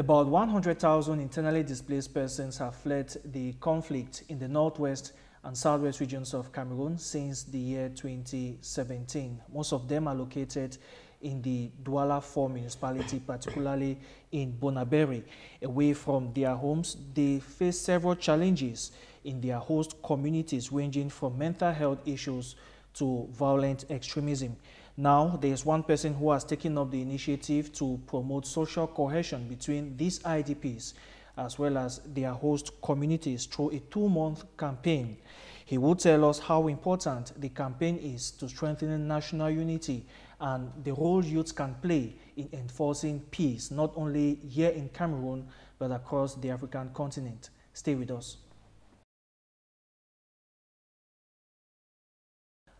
About 100,000 internally displaced persons have fled the conflict in the northwest and southwest regions of Cameroon since the year 2017. Most of them are located in the Douala 4 municipality, particularly in Bonaberi. Away from their homes, they face several challenges in their host communities, ranging from mental health issues to violent extremism. Now, there is one person who has taken up the initiative to promote social cohesion between these IDPs as well as their host communities through a 2-month campaign. He will tell us how important the campaign is to strengthening national unity and the role youth can play in enforcing peace, not only here in Cameroon, but across the African continent. Stay with us.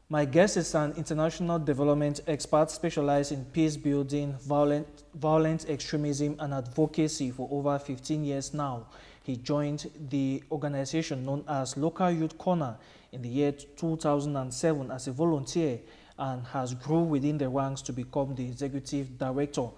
My guest is an international development expert specialized in peace building, violent extremism, and advocacy for over 15 years now. He joined the organization known as Local Youth Corner in the year 2007 as a volunteer and has grew within the ranks to become the executive director.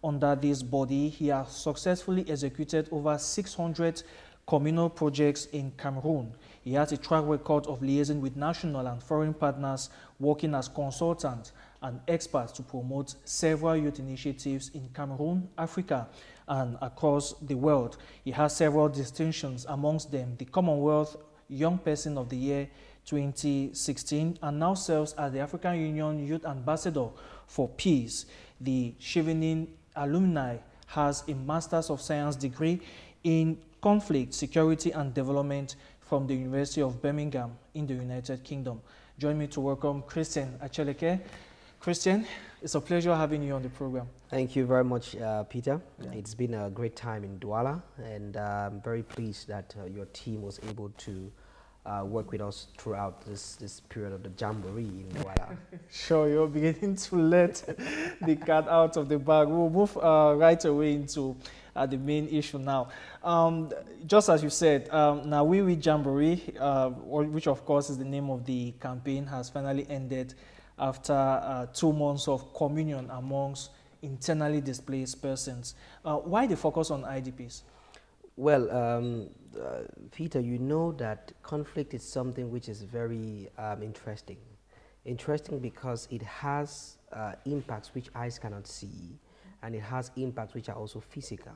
Under this body, he has successfully executed over 600 communal projects in Cameroon. He has a track record of liaising with national and foreign partners, working as consultant and expert to promote several youth initiatives in Cameroon, Africa, and across the world. He has several distinctions, amongst them the Commonwealth Young Person of the Year 2016, and now serves as the African Union Youth Ambassador for Peace. The Chevening alumni has a Masters of Science degree in Conflict, Security and Development from the University of Birmingham in the United Kingdom. Join me to welcome Christian Achaleke. Christian, it's a pleasure having you on the program. Thank you very much, Peter. Yeah. It's been a great time in Douala, and I'm very pleased that your team was able to work with us throughout this period of the Jamboree in Douala. Sure, you're beginning to let the cat out of the bag. We'll move right away into the main issue now. Just as you said, NA WE WE Jamboree, which of course is the name of the campaign, has finally ended after 2 months of communion amongst internally displaced persons. Why the focus on IDPs? Well, Peter, you know that conflict is something which is very interesting. Interesting because it has impacts which eyes cannot see, and it has impacts which are also physical.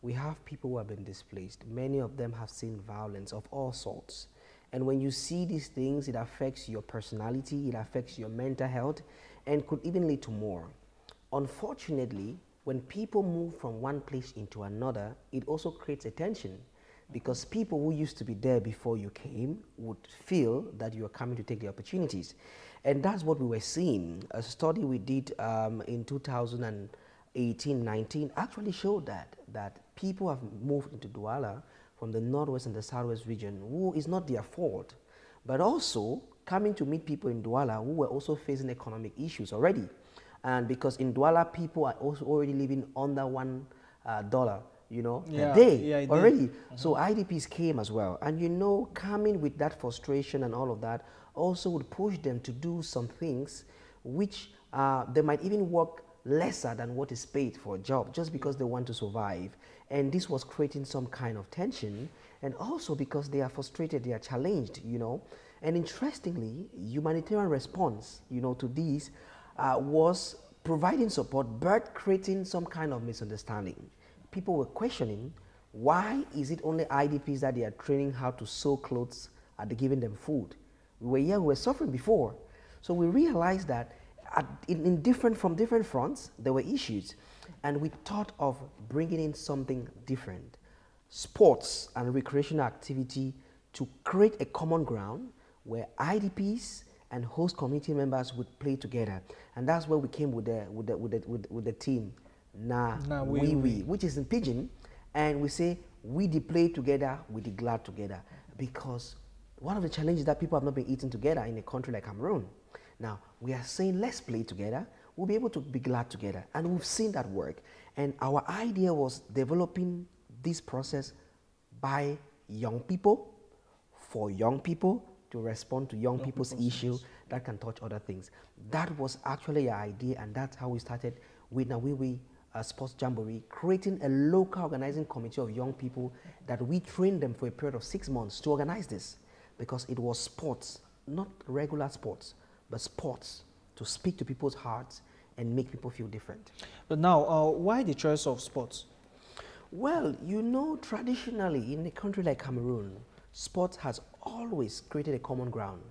We have people who have been displaced. Many of them have seen violence of all sorts. And when you see these things, it affects your personality, it affects your mental health, and could even lead to more. Unfortunately, when people move from one place into another, it also creates a tension, because people who used to be there before you came would feel that you are coming to take the opportunities. And that's what we were seeing. A study we did in 2018-19 actually showed that people have moved into Douala from the northwest and the southwest region, who is not their fault, but also coming to meet people in Douala who were also facing economic issues already. And because in Douala, people are also already living under $1, you know, a day already. So IDPs came as well. And you know, coming with that frustration and all of that also would push them to do some things which they might even work lesser than what is paid for a job just because they want to survive. And this was creating some kind of tension, and also because they are frustrated, they are challenged, you know. And interestingly, humanitarian response, you know, to these was providing support, but creating some kind of misunderstanding. People were questioning, why is it only IDPs that they are training how to sew clothes and they're giving them food? We were suffering before. So we realized that from different fronts, there were issues. And we thought of bringing in something different, sports and recreational activity, to create a common ground where IDPs and host community members would play together. And that's where we came with the team, NA WE WE, which is in Pidgin. And we say, we the play together, we the glad together. Because one of the challenges that people have not been eating together in a country like Cameroon. Now, we are saying, let's play together. We'll be able to be glad together. And we've seen that work. And our idea was developing this process by young people, for young people, to respond to young people's issue that can touch other things. That was actually our idea, and that's how we started with NA WE WE sports jamboree, creating a local organizing committee of young people that we trained them for a period of 6 months to organize this, because it was sports, not regular sports, but sports to speak to people's hearts and make people feel different. But now, why the choice of sports? Well, you know, traditionally in a country like Cameroon, sports has always created a common ground.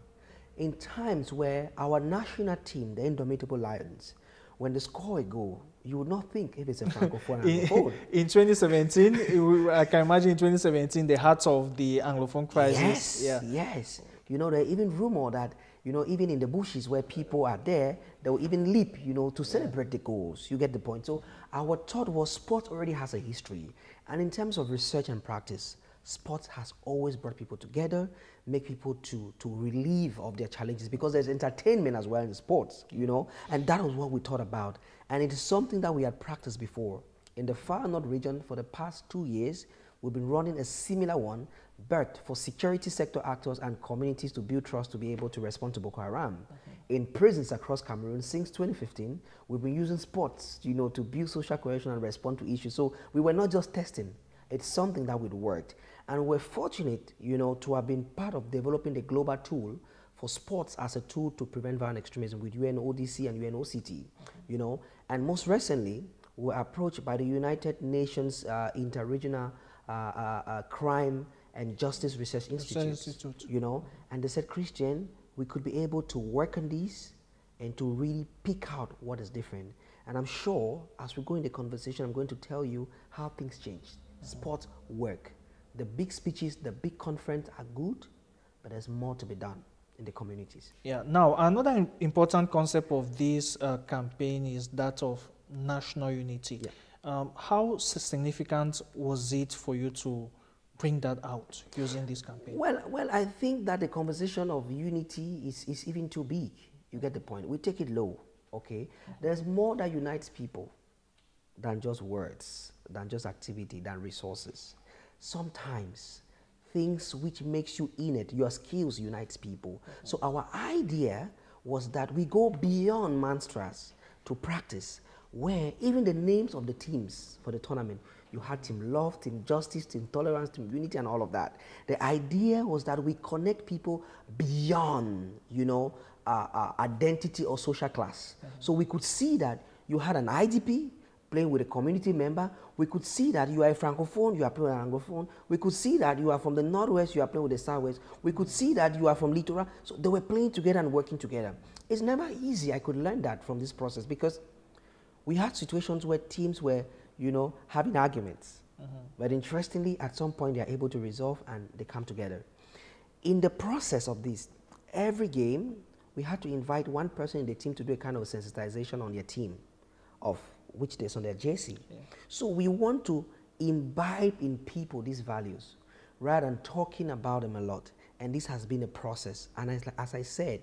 In times where our national team, the Indomitable Lions, when they score a goal, you would not think if it's a Francophone Anglophone. In 2017, I can imagine in 2017, the heart of the Anglophone crisis. Yes, yes. You know, there even rumor that, you know, even in the bushes where people are there, they will even leap, you know, to celebrate the goals. You get the point. So our thought was sport already has a history. And in terms of research and practice, sports has always brought people together, make people to relieve of their challenges, because there's entertainment as well in sports, you know, and that was what we thought about. And it is something that we had practiced before. In the far north region, for the past 2 years, we've been running a similar one, but for security sector actors and communities to build trust to be able to respond to Boko Haram. In prisons across Cameroon since 2015, we've been using sports, you know, to build social cohesion and respond to issues. So we were not just testing. It's something that would work. And we're fortunate, you know, to have been part of developing the global tool for sports as a tool to prevent violent extremism with UNODC and UNOCT, you know. And most recently, we were approached by the United Nations Interregional Crime and Justice Research Institute, you know. And they said, Christian, we could be able to work on these and to really pick out what is different. And I'm sure, as we go in the conversation, I'm going to tell you how things changed. Sports work. The big speeches, the big conference are good, but there's more to be done in the communities. Yeah. Now, another important concept of this campaign is that of national unity. Yeah. How significant was it for you to bring that out using this campaign? Well, I think that the conversation of unity is even too big. You get the point. We take it low, okay? There's more that unites people than just words, than just activity, than resources. Sometimes things which makes you in it, your skills unites people. So our idea was that we go beyond mantras to practice, where even the names of the teams for the tournament, you had Team Love, Team Justice, Team Tolerance, Team Unity, and all of that. The idea was that we connect people beyond, you know, identity or social class. So we could see that you had an IDP playing with a community member. We could see that you are a Francophone, you are playing with an Anglophone. We could see that you are from the Northwest, you are playing with the Southwest. We could see that you are from Littoral. So they were playing together and working together. It's never easy. I could learn that from this process, because we had situations where teams were, you know, having arguments. But interestingly, at some point, they are able to resolve and they come together. In the process of this, every game, we had to invite one person in the team to do a kind of sensitization on their team, of which there's on their jersey. Yeah. So we want to imbibe in people these values rather than talking about them a lot. And this has been a process. And as I said,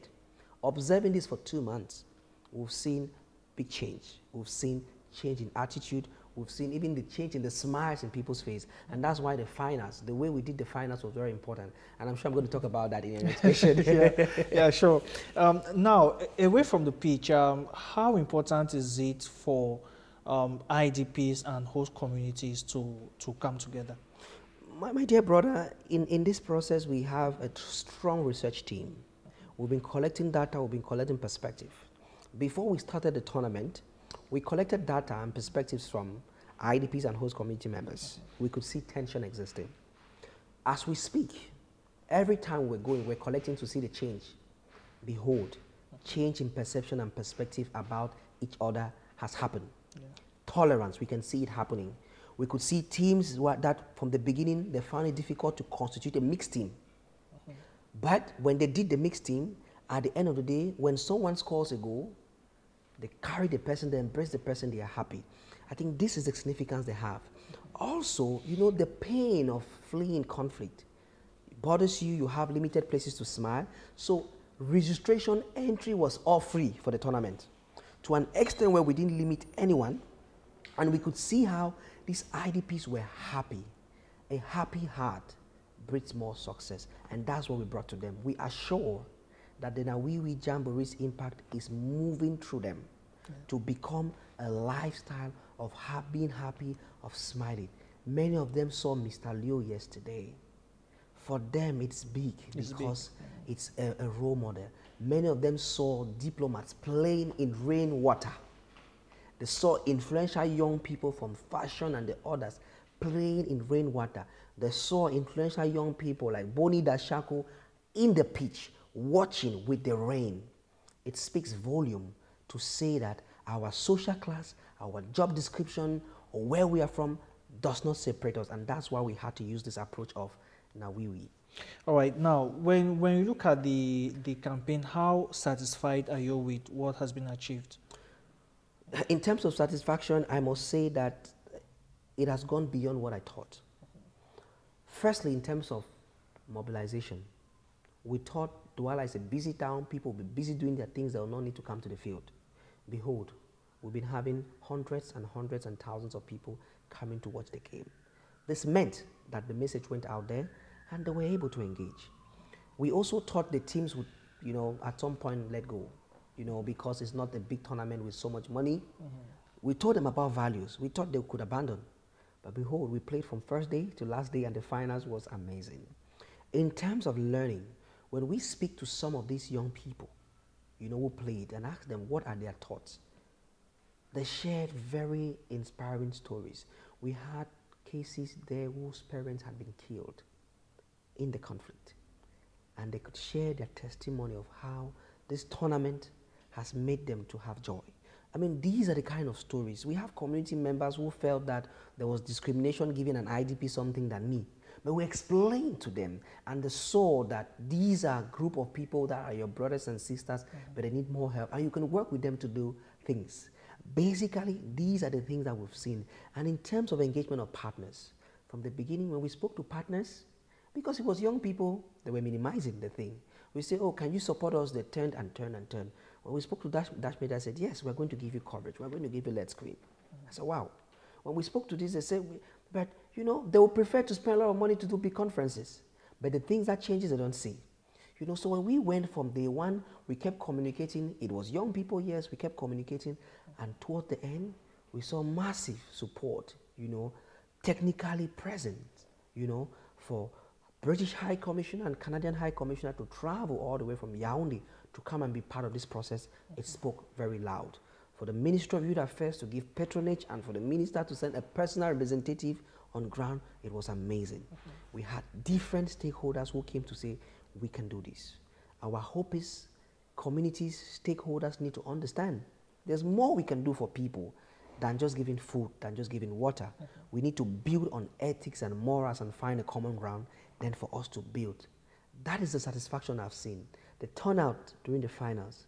observing this for 2 months, we've seen big change. We've seen change in attitude. We've seen even the change in the smiles in people's face. And that's why the finals, the way we did the finals was very important. And I'm sure I'm going to talk about that in the next session. Yeah, sure. Now, away from the pitch, how important is it for IDPs and host communities to come together? My dear brother, in this process, we have a strong research team. We've been collecting data, we've been collecting perspective. Before we started the tournament, we collected data and perspectives from IDPs and host community members. We could see tension existing. As we speak, every time we're collecting to see the change. Behold, change in perception and perspective about each other has happened. Yeah. Tolerance, we can see it happening. We could see teams that from the beginning, they found it difficult to constitute a mixed team. But when they did the mixed team, at the end of the day, when someone scores a goal, they carry the person, they embrace the person, they are happy. I think this is the significance they have. Also, you know, the pain of fleeing conflict bothers you, you have limited places to smile. So registration entry was all free for the tournament, to an extent where we didn't limit anyone. And we could see how these IDPs were happy. A happy heart breeds more success. And that's what we brought to them. We are sure that the NA WE WE Jamboree's impact is moving through them to become a lifestyle of being happy, of smiling. Many of them saw Mr. Leo yesterday. For them, it's big because it's a role model. Many of them saw diplomats playing in rainwater. They saw influential young people from fashion and the others playing in rainwater. They saw influential young people like Boni Dashako in the pitch, watching with the rain. It speaks volume to say that our social class, our job description, or where we are from does not separate us. And that's why we had to use this approach of NA WE WE. All right. Now, when you look at the campaign, how satisfied are you with what has been achieved? In terms of satisfaction, I must say that it has gone beyond what I thought. Firstly, in terms of mobilization, we thought Douala is a busy town. People will be busy doing their things. They will not need to come to the field. Behold, we've been having hundreds and hundreds and thousands of people coming to watch the game. This meant that the message went out there and they were able to engage. We also thought the teams would, at some point let go, because it's not a big tournament with so much money. We told them about values. We thought they could abandon. But behold, we played from first day to last day and the finals was amazing. In terms of learning, when we speak to some of these young people, who played and ask them what are their thoughts, they shared very inspiring stories. We had cases there whose parents had been killed in the conflict, and they could share their testimony of how this tournament has made them to have joy. I mean, these are the kind of stories. We have community members who felt that there was discrimination giving an IDP something than me. But we explained to them, and they saw that these are a group of people that are your brothers and sisters, but they need more help, and you can work with them to do things. Basically, these are the things that we've seen. And in terms of engagement of partners, from the beginning when we spoke to partners, because it was young people, they were minimizing the thing. We said, oh, can you support us? They turned and turned and turned. When we spoke to Dash Media, I said, yes, we're going to give you coverage. We're going to give you Let's Screen. I said, wow. When we spoke to this, they said, but they would prefer to spend a lot of money to do big conferences. But the things that changes, they don't see. So when we went from day one, we kept communicating. It was young people, yes, we kept communicating. And toward the end, we saw massive support, technically present, for British High Commissioner and Canadian High Commissioner to travel all the way from Yaoundé to come and be part of this process. It spoke very loud. For the Minister of Youth Affairs to give patronage and for the Minister to send a personal representative on ground, it was amazing. We had different stakeholders who came to say, we can do this. Our hope is communities, stakeholders need to understand there's more we can do for people than just giving food, than just giving water. We need to build on ethics and morals and find a common ground, then for us to build. That is the satisfaction I've seen. The turnout during the finals,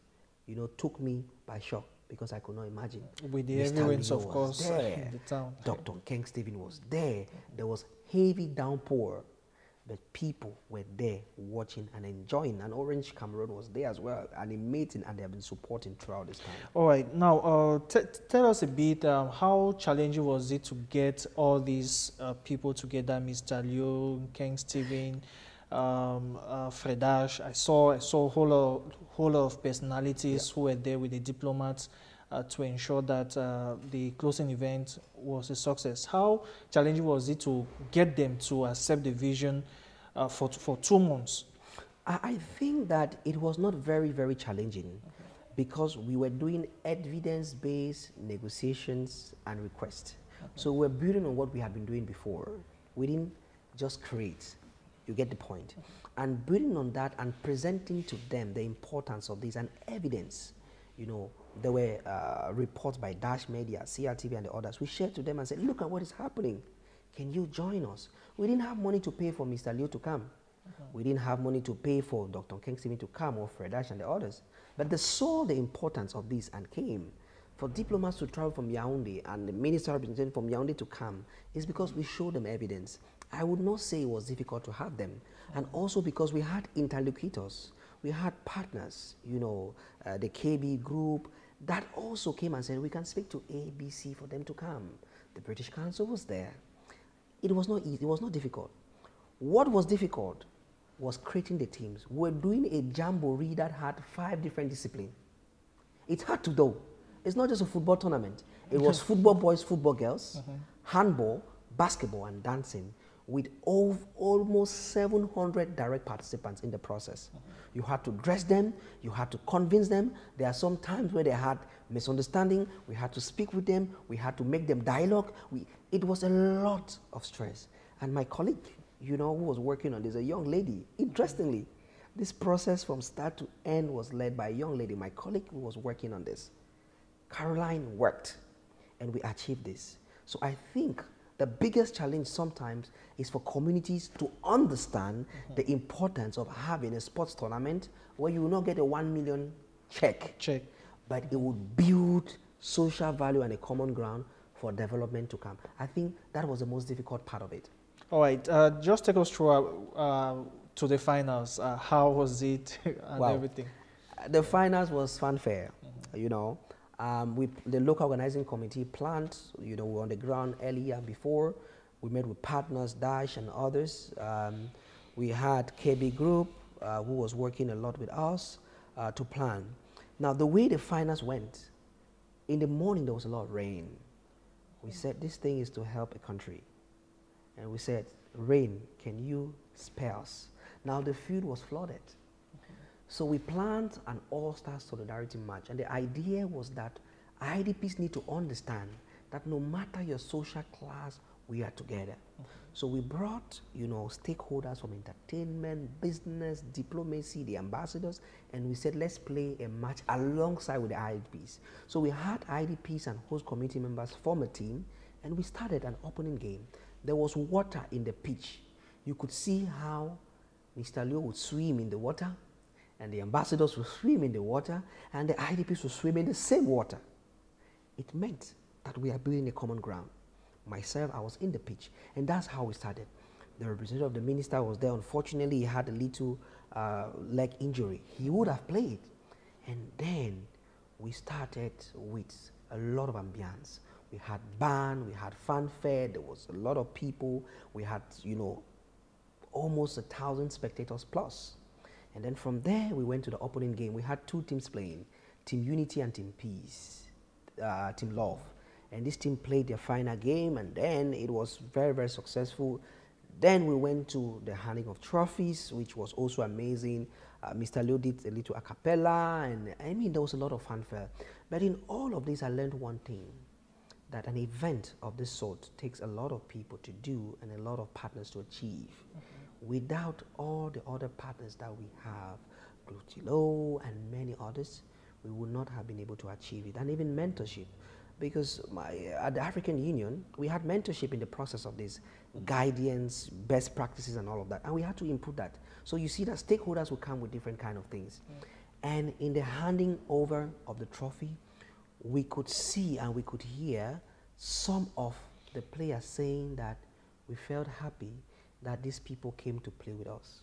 took me by shock because I could not imagine. With the influence, of course, in the town. Dr. King Stephen was there. There was heavy downpour, but people were there watching and enjoying. And Orange Cameroon was there as well, animating, and they have been supporting throughout this time. All right. Now, tell us a bit, how challenging was it to get all these people together, Mr. Liu, King Stephen, Fredash? I saw a whole lot of personalities who were there with the diplomats to ensure that the closing event was a success. How challenging was it to get them to accept the vision for 2 months? I think that it was not very, very challenging because we were doing evidence-based negotiations and requests. So we're building on what we had been doing before. We didn't just create. You get the point. And building on that and presenting to them the importance of this and evidence. There were reports by Dash Media, CRTV, and the others. We shared to them and said, look at what is happening. Can you join us? We didn't have money to pay for Mr. Liu to come. We didn't have money to pay for Dr. King Stephen to come or Fredash and the others. But they saw the importance of this and came. For diplomats to travel from Yaoundé and the minister representing from Yaoundé to come is because we showed them evidence. I would not say it was difficult to have them. And also because we had interlocutors. We had partners, the KB group, that also came and said, we can speak to ABC for them to come. The British Council was there. It was not easy, it was not difficult. What was difficult was creating the teams. We were doing a jamboree that had 5 different disciplines. It's hard to do. It's not just a football tournament. It was football boys, football girls, handball, basketball, and dancing, with almost 700 direct participants in the process. You had to dress them, you had to convince them. There are some times where they had misunderstanding. We had to speak with them, we had to make them dialogue. It was a lot of stress. And my colleague, you know, who was working on this, a young lady, interestingly, this process from start to end was led by a young lady, my colleague who was working on this. Caroline worked, and we achieved this. So I think the biggest challenge sometimes is for communities to understand the importance of having a sports tournament where you will not get a 1 million check, but it would build social value and a common ground for development to come. I think that was the most difficult part of it. All right, just take us through to the finals. How was it and everything? The finals was fanfare, you know. The local organizing committee planned, you know, we were on the ground earlier before. We met with partners, Dash and others. We had KB Group, who was working a lot with us to plan. Now, the way the finals went, in the morning there was a lot of rain. We said, this thing is to help a country. And we said, rain, can you spare us? Now, the field was flooded. So we planned an all-star solidarity march, and the idea was that IDPs need to understand that no matter your social class, we are together. So we brought, you know, stakeholders from entertainment, business, diplomacy, the ambassadors, and we said, let's play a match alongside with the IDPs. So we had IDPs and host community members form a team, and we started an opening game. There was water in the pitch. You could see how Mr. Leo would swim in the water, and the ambassadors would swim in the water, and the IDPs would swim in the same water. It meant that we are building a common ground. Myself, I was in the pitch, and that's how we started. The representative of the minister was there. Unfortunately, he had a little leg injury. He would have played. And then we started with a lot of ambience. We had band, we had fanfare, there was a lot of people. We had, you know, almost 1,000 spectators plus. And then from there, we went to the opening game. We had two teams playing, Team Unity and Team Peace, Team Love. And this team played their final game, and then it was very, very successful. Then we went to the handing of trophies, which was also amazing. Mr. Leo did a little a cappella, and I mean, there was a lot of fanfare. But in all of this, I learned one thing, that an event of this sort takes a lot of people to do and a lot of partners to achieve. Without all the other partners that we have, Glutilo and many others, we would not have been able to achieve it. And even mentorship, because at the African Union, we had mentorship in the process of this, guidance, best practices and all of that, and we had to improve that. So you see that stakeholders will come with different kind of things. And in the handing over of the trophy, we could see and we could hear some of the players saying that we felt happy that these people came to play with us.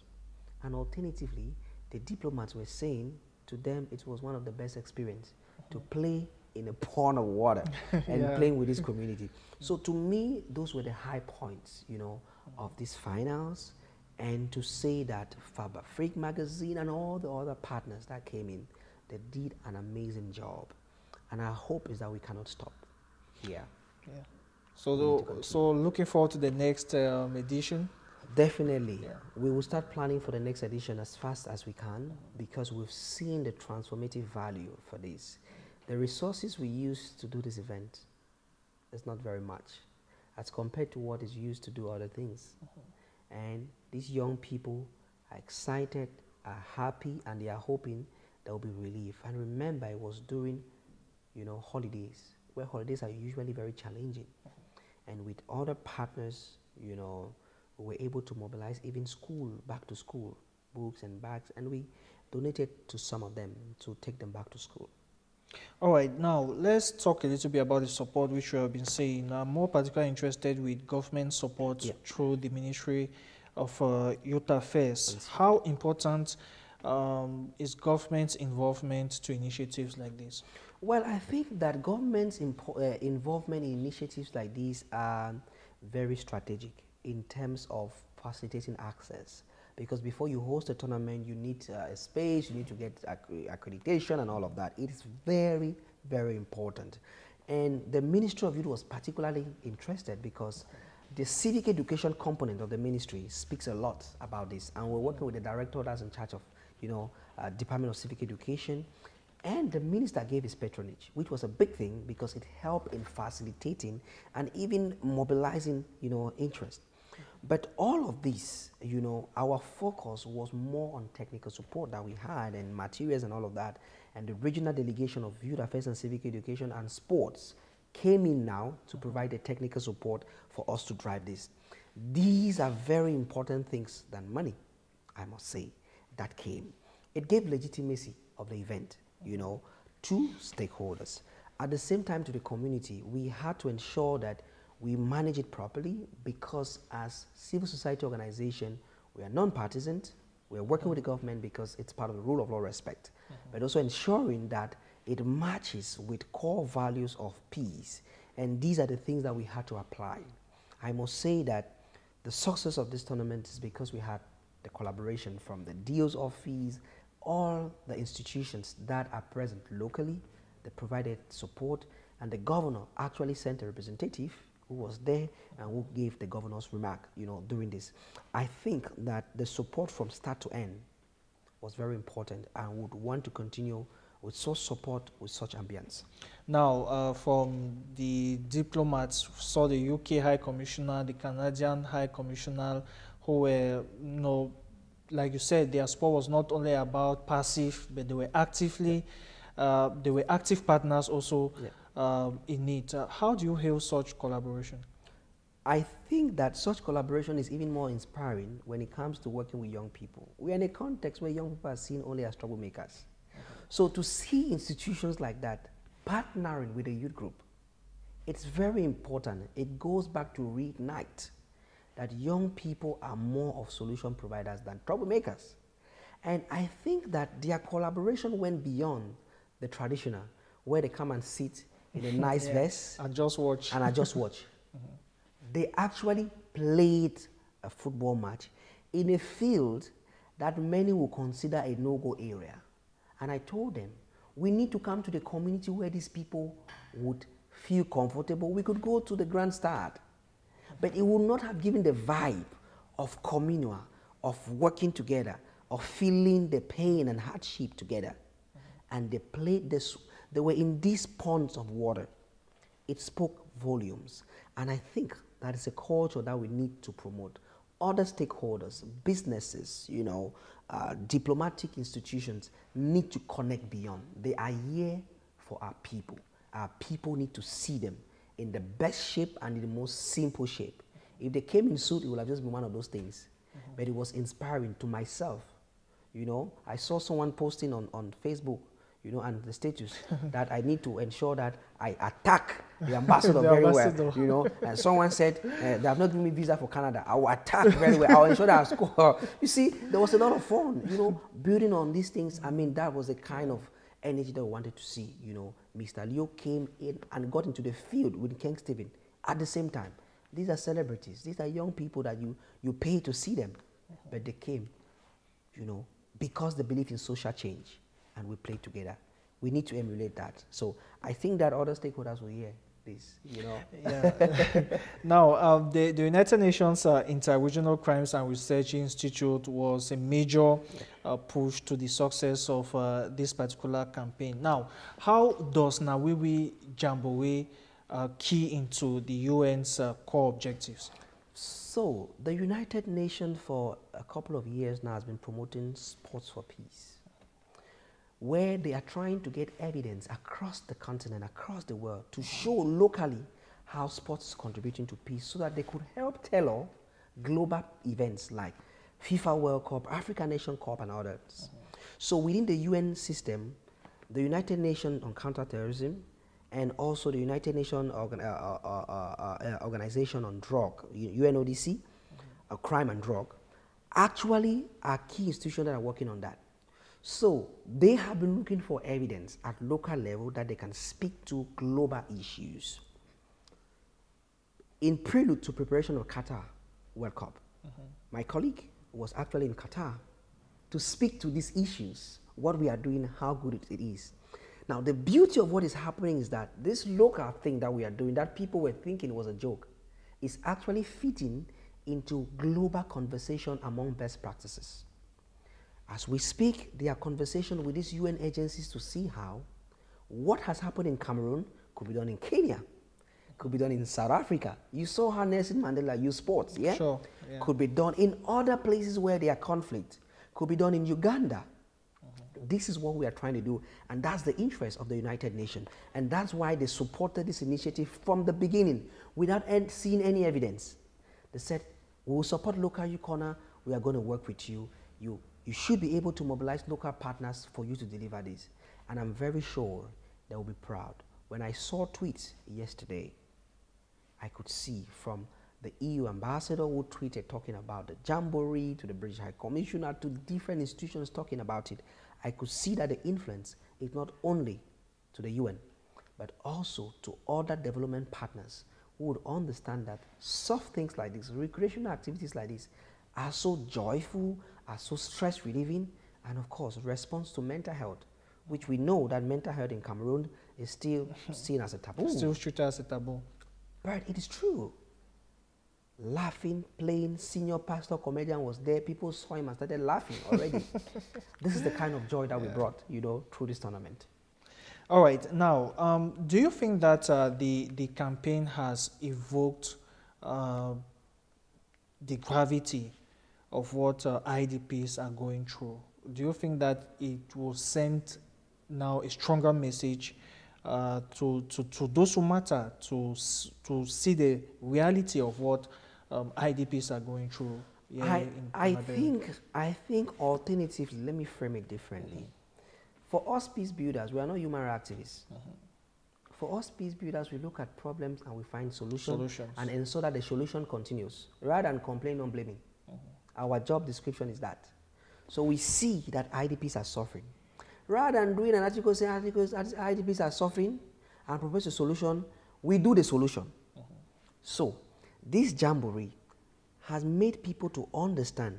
And alternatively, the diplomats were saying to them it was one of the best experiences to play in a pond of water and playing with this community. So to me, those were the high points, you know, of these finals. And to say that Faber Freak magazine and all the other partners that came in, they did an amazing job. And our hope is that we cannot stop here. Yeah. So looking forward to the next edition. Definitely. Yeah. We will start planning for the next edition as fast as we can, because we've seen the transformative value for this. The resources we use to do this event is not very much as compared to what is used to do other things. And these young people are excited, are happy, and they are hoping there will be relief. And remember, it was during, you know, holidays, where holidays are usually very challenging. And with other partners, you know, we were able to mobilize even school, back to school, books and bags, and we donated to some of them to take them back to school. All right, now let's talk a little bit about the support which we have been saying. I'm more particularly interested with government support through the Ministry of Youth Affairs. How important is government's involvement to initiatives like this? Well, I think that government's involvement in initiatives like these are very strategic in terms of facilitating access. Because before you host a tournament, you need a space, you need to get accreditation and all of that. It is very, very important. And the Ministry of Youth was particularly interested because the civic education component of the ministry speaks a lot about this. And we're working with the director that's in charge of, Department of Civic Education. And the minister gave his patronage, which was a big thing because it helped in facilitating and even mobilizing, interest. But all of this, our focus was more on technical support that we had and materials and all of that. And the regional delegation of Youth Affairs and Civic Education and Sports came in now to provide the technical support for us to drive this. These are very important things than money, I must say, that came. It gave legitimacy of the event, to stakeholders. At the same time, to the community, we had to ensure that we manage it properly because as civil society organization, we are non-partisan. We are working with the government because it's part of the rule of law respect, but also ensuring that it matches with core values of peace. And these are the things that we had to apply. I must say that the success of this tournament is because we had the collaboration from the DO's office, all the institutions that are present locally, they provided support, and the governor actually sent a representative who was there and who gave the governor's remark, during this. I think that the support from start to end was very important and would want to continue with such support, with such ambience. Now, from the diplomats, saw the UK High Commissioner, the Canadian High Commissioner, who were, like you said, their support was not only about passive, but they were actively, they were active partners also in it. How do you hail such collaboration? I think that such collaboration is even more inspiring when it comes to working with young people. We are in a context where young people are seen only as troublemakers. So to see institutions like that partnering with a youth group, it's very important. It goes back to reignite that young people are more of solution providers than troublemakers. And I think that their collaboration went beyond the traditional, where they come and sit in a nice vest and just watch. And I just watch. They actually played a football match in a field that many will consider a no-go area. And I told them, we need to come to the community where these people would feel comfortable. We could go to the grandstand, but it would not have given the vibe of communal, of working together, of feeling the pain and hardship together. And they played this, they were in these ponds of water. It spoke volumes. And I think that is a culture that we need to promote. Other stakeholders, businesses, diplomatic institutions need to connect beyond. They are here for our people. Our people need to see them in the best shape and in the most simple shape. If they came in suit, it would have just been one of those things. But it was inspiring to myself. I saw someone posting on Facebook, and the status that I need to ensure that I attack the ambassador very well, and someone said, they have not given me visa for Canada. I will attack very well. I will ensure that I score. You see, there was a lot of fun, building on these things. I mean, that was the kind of energy that we wanted to see, Mr. Leo came in and got into the field with King Stephen at the same time. These are celebrities. These are young people that you pay to see them. But they came, because they believe in social change. And we play together. We need to emulate that. So I think that other stakeholders will hear this, Yeah. Now, the United Nations Inter-Regional Crimes and Research Institute was a major push to the success of this particular campaign. Now, how does NA WE WE Jamboree key into the UN's core objectives? So the United Nations for a couple of years now has been promoting sports for peace, where they are trying to get evidence across the continent, across the world, to show locally how sports is contributing to peace so that they could help tailor global events like FIFA World Cup, African Nation Cup, and others. So within the UN system, the United Nations on Counterterrorism and also the United Nations Organization on Drug, UNODC, Crime and Drug, actually are key institutions that are working on that. So they have been looking for evidence at local level that they can speak to global issues. In prelude to preparation of Qatar World Cup, my colleague was actually in Qatar to speak to these issues, what we are doing, how good it is. Now, the beauty of what is happening is that this local thing that we are doing, that people were thinking was a joke, is actually fitting into global conversation among best practices. As we speak, there are conversations with these UN agencies to see how what has happened in Cameroon could be done in Kenya, could be done in South Africa. You saw how Nelson Mandela used sports, yeah? Sure. Yeah. Could be done in other places where there are conflict, could be done in Uganda. This is what we are trying to do, and that's the interest of the United Nations, and that's why they supported this initiative from the beginning without seeing any evidence. They said, we will support local corner, we are going to work with you. You should be able to mobilize local partners for you to deliver this, and I'm very sure they will be proud. When I saw tweets yesterday, I could see from the EU ambassador who tweeted talking about the Jamboree, to the British High Commissioner, to different institutions talking about it, I could see that the influence is not only to the UN, but also to other development partners who would understand that soft things like this, recreational activities like this, are so joyful, are so stress relieving, and of course, response to mental health, which we know that mental health in Cameroon is still seen as a taboo. Still treated as a taboo. But it is true. Laughing, playing, senior pastor, comedian was there. People saw him and started laughing already. This is the kind of joy that we brought, you know, through this tournament. All right. Now, do you think that the campaign has evoked the gravity of what IDPs are going through? Do you think that it will send now a stronger message to those who matter to see the reality of what IDPs are going through? I think alternatively, let me frame it differently. For us peace builders, we are not human rights activists. For us peace builders, we look at problems and we find solutions and ensure that the solution continues, rather than complain or blaming. Our job description is that. So we see that IDPs are suffering. Rather than doing an article saying IDPs are suffering and propose a solution, we do the solution. So this Jamboree has made people to understand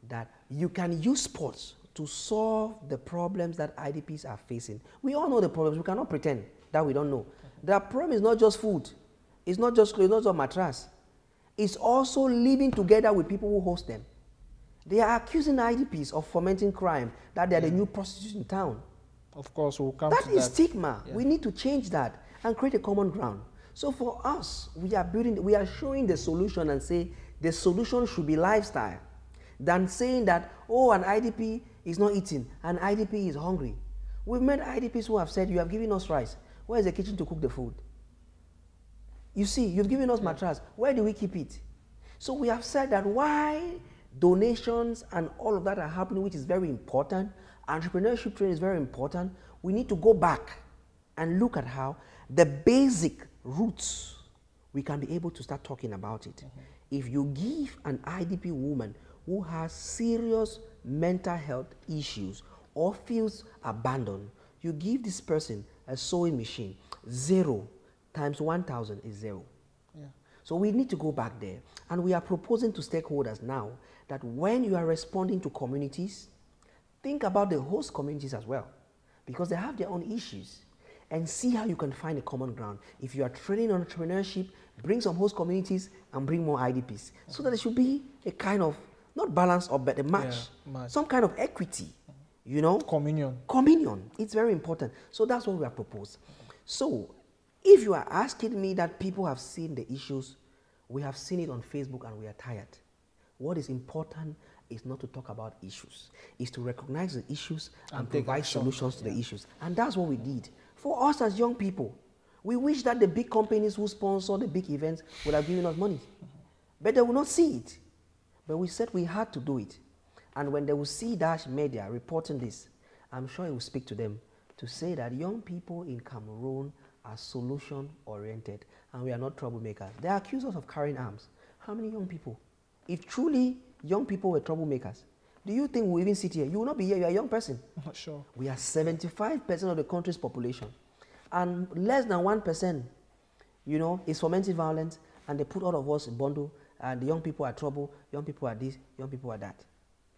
that you can use sports to solve the problems that IDPs are facing. We all know the problems. We cannot pretend that we don't know. The problem is not just food. It's not just clothes, not just mattress. It's also living together with people who host them. They are accusing IDPs of fomenting crime, that they are the new prostitutes in town. Of course, we'll come to that. That is stigma. Yeah. We need to change that and create a common ground. So for us, we are showing the solution and say the solution should be lifestyle, than saying that, oh, an IDP is not eating, an IDP is hungry. We've met IDPs who have said, you have given us rice. Where is the kitchen to cook the food? You see, you've given us mattress. Where do we keep it? So we have said that why donations and all of that are happening, which is very important. Entrepreneurship training is very important. We need to go back and look at how the basic roots, we can be able to start talking about it. If you give an IDP woman who has serious mental health issues or feels abandoned, you give this person a sewing machine, 0 times 1,000 is 0. So we need to go back there. And we are proposing to stakeholders now that when you are responding to communities, think about the host communities as well, because they have their own issues, and see how you can find a common ground. If you are training on entrepreneurship, bring some host communities and bring more IDPs, so that there should be a kind of, not balance, but a match, some kind of equity, you know? Communion. Communion. It's very important. So that's what we have proposed. So if you are asking me that people have seen the issues, we have seen it on Facebook and we are tired. What is important is not to talk about issues. It's to recognize the issues and provide solutions to the issues. And that's what we did. For us as young people, we wish that the big companies who sponsor the big events would have given us money. But they will not see it. But we said we had to do it. And when they will see Dash Media reporting this, I'm sure it will speak to them to say that young people in Cameroon are solution-oriented and we are not troublemakers. They accuse us of carrying arms. How many young people? If truly young people were troublemakers, do you think we'll even sit here? You will not be here. You are a young person. Not sure. We are 75% of the country's population. And less than 1%, you know, is fomenting violence, and they put all of us in bundle, and the young people are trouble, young people are this, young people are that.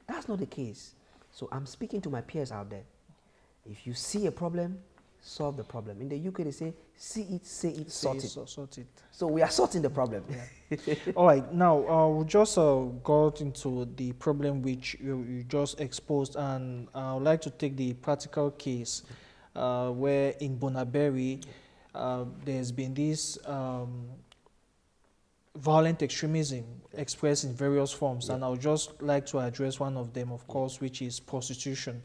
That's not the case. So I'm speaking to my peers out there. If you see a problem, solve the problem. In the UK, they say, see it, say it, sort it. Sort it. So we are sorting the problem. Yeah. All right. Now, we just got into the problem which you just exposed, and I would like to take the practical case where in Bonaberi, there's been this violent extremism expressed in various forms, and I would just like to address one of them, of course, which is prostitution.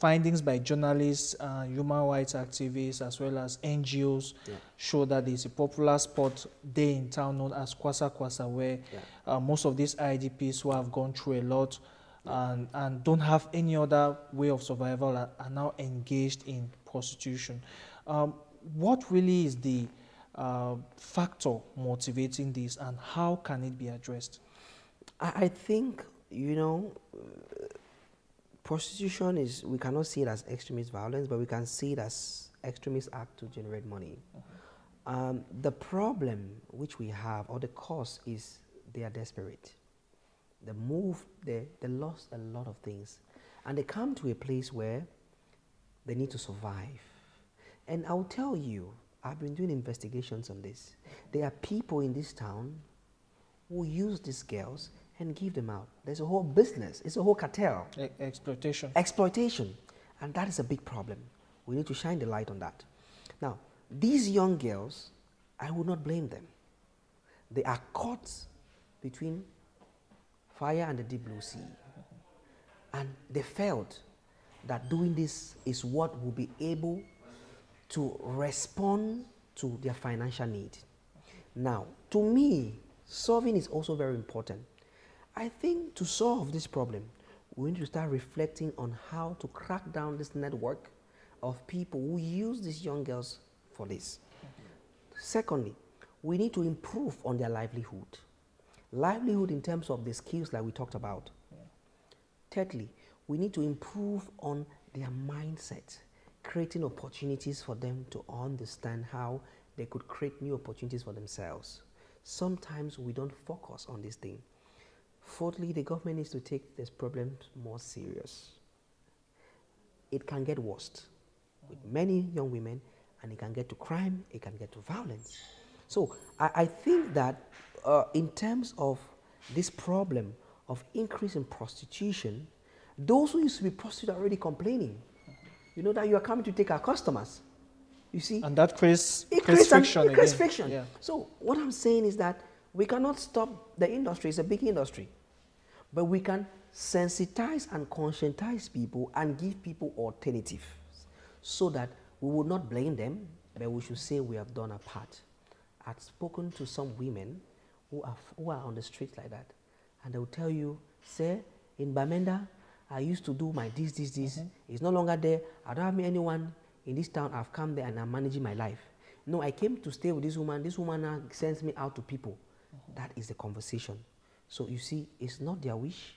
Findings by journalists, human rights activists, as well as NGOs show that there's a popular spot there in town known as Kwasa Kwasa, where most of these IDPs who have gone through a lot and don't have any other way of survival are now engaged in prostitution. What really is the factor motivating this, and how can it be addressed? I think, you know, prostitution is, we cannot see it as extremist violence, but we can see it as extremist act to generate money. The problem which we have, or the cause, is they are desperate. They lost a lot of things, and they come to a place where they need to survive. And I'll tell you, I've been doing investigations on this. There are people in this town who use these girls and give them out. There's a whole business. It's a whole cartel. Exploitation. Exploitation. And that is a big problem. We need to shine the light on that. Now, these young girls, I would not blame them. They are caught between fire and the deep blue sea. And they felt that doing this is what will be able to respond to their financial need. Now, to me, solving is also very important. I think to solve this problem, we need to start reflecting on how to crack down this network of people who use these young girls for this. Secondly, we need to improve on their livelihood. Livelihood in terms of the skills that we talked about. Thirdly, we need to improve on their mindset, creating opportunities for them to understand how they could create new opportunities for themselves. Sometimes we don't focus on this thing. Fourthly, the government needs to take this problem more serious. It can get worse with many young women, and it can get to crime, it can get to violence. So I think that in terms of this problem of increase in prostitution, those who used to be prostitutes are already complaining. You know that you are coming to take our customers. You see? And that creates friction. It creates friction. Yeah. So what I'm saying is that we cannot stop the industry. It's a big industry. But we can sensitize and conscientize people and give people alternatives so that we would not blame them, but we should say we have done our part. I've spoken to some women who are on the streets like that, and they will tell you, say, in Bamenda, I used to do my this. It's no longer there. I don't have anyone in this town. I've come there and I'm managing my life. No, I came to stay with this woman. This woman now sends me out to people. That is the conversation. So you see, it's not their wish.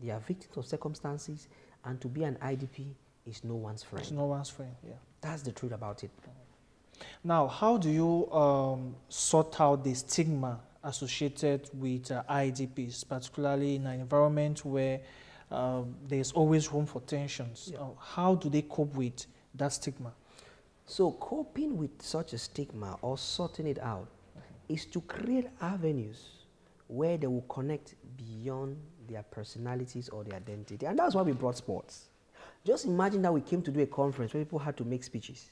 They are victims of circumstances, and to be an IDP is no one's friend. It's no one's friend, yeah. That's the truth about it. Now, how do you sort out the stigma associated with IDPs, particularly in an environment where there's always room for tensions? Yeah. How do they cope with that stigma? So coping with such a stigma or sorting it out is to create avenues where they will connect beyond their personalities or their identity. And that's why we brought sports. Just imagine that we came to do a conference where people had to make speeches.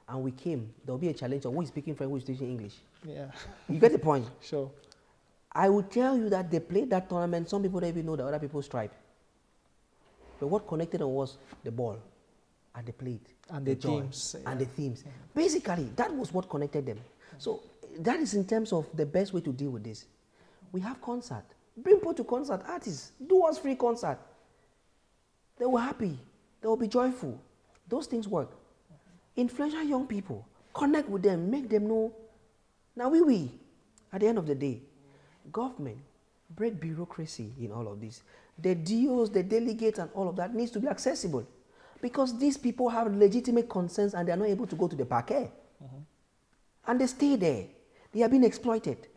And we came, there'll be a challenge of who is speaking French, who is speaking English. Yeah. You get the point? Sure. I will tell you that they played that tournament. Some people don't even know the other people's tribe. But what connected them was the ball, and they played. And the themes. And the themes. Basically, that was what connected them. So that is in terms of the best way to deal with this. We have concert. Bring people to concert, artists. Do us free concert. They were happy. They will be joyful. Those things work. Influential young people. Connect with them. Make them know. Now we. At the end of the day, government, break bureaucracy in all of this. The DOs, the delegates, and all of that needs to be accessible. Because these people have legitimate concerns and they are not able to go to the parquet. And they stay there. They are being exploited.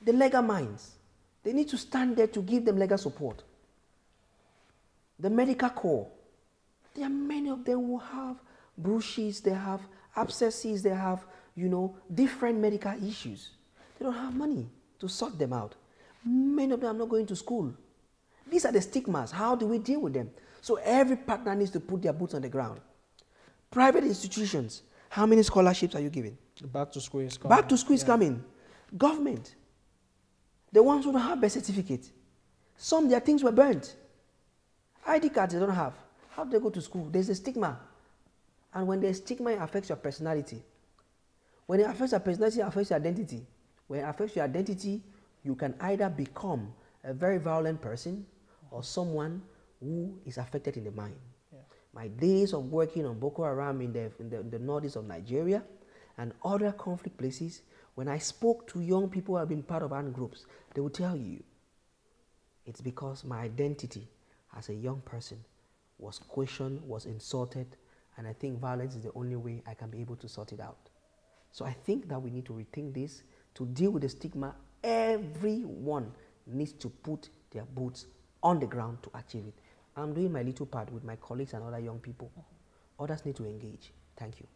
The legal minds, they need to stand there to give them legal support. The medical corps, there are many of them who have bruises, they have abscesses, they have, you know, different medical issues. They don't have money to sort them out. Many of them are not going to school. These are the stigmas. How do we deal with them? So every partner needs to put their boots on the ground. Private institutions, how many scholarships are you giving? Back to school is coming. Back to school is coming. Government, the ones who don't have birth certificate, some their things were burnt. ID cards they don't have. How do they go to school? There's a stigma. And when there's stigma, it affects your personality. When it affects your personality, it affects your identity. When it affects your identity, you can either become a very violent person or someone who is affected in the mind. Yeah. My days of working on Boko Haram in the northeast of Nigeria and other conflict places, when I spoke to young people who have been part of armed groups, they will tell you, it's because my identity as a young person was questioned, was insulted, and I think violence is the only way I can be able to sort it out. So I think that we need to rethink this. To deal with the stigma, everyone needs to put their boots on the ground to achieve it. I'm doing my little part with my colleagues and other young people. Others need to engage. Thank you.